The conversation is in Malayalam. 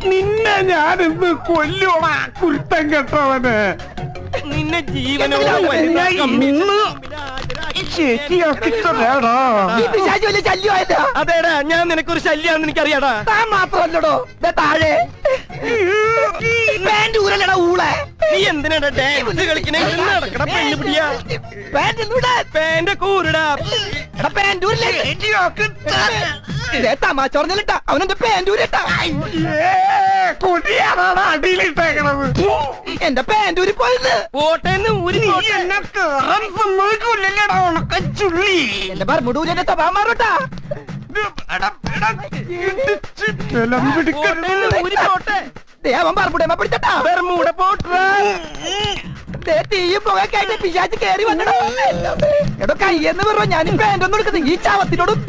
നിന്നെ ഞാനിന്ന് കൊല്ലോടാ കുരുത്തം കെട്ടവന്. നിന്നെ ജീവനോട് അതേടാ, ഞാൻ നിനക്കൊരു ശല്യാണെന്ന് എനിക്കറിയാടാ. താൻ മാത്രല്ലടോ താഴെ ഊരല്ലടാ ഊളെ. നീ എന്തിനാടാ ഡാൻസ് കളിക്കണേ? നടക്കട പെണ്ണ് പിടിയാ. പാന്റെ കൂരടാ. തമാശ പറഞ്ഞിട്ടാ അവനെന്റെ പാൻറ്റൂരിട്ടാ. കൊടിയാണാണ് അടിയിലിട്ടേക്കണത്. എന്റെ പാൻറ്റൂരി പോയത് പോട്ടേന്ന് ഊരി എന്നെ കേറാൻ സമ്മതിക്കൂല്ലല്ലേടാ ഉണക്കച്ചുള്ളി. എന്റെ പറമ്പൂരിന്റെ സ്വഭാവം മാറോട്ടാ. ഊരി പോട്ടെ. അവൻ പറമ്പൂടേമ്മ പിടിച്ചട്ടാ. ബർമൂഡ പോട്ടാ. തീയും പുകയൊക്കെ പിശാച്ച് കേറി വന്നടോ. എടോ കയ്യെന്ന് പറഞ്ഞോ ഞാൻ പാൻറ്റൊന്നും എടുക്കുന്നത് ഈ ചാവത്തിനോടും.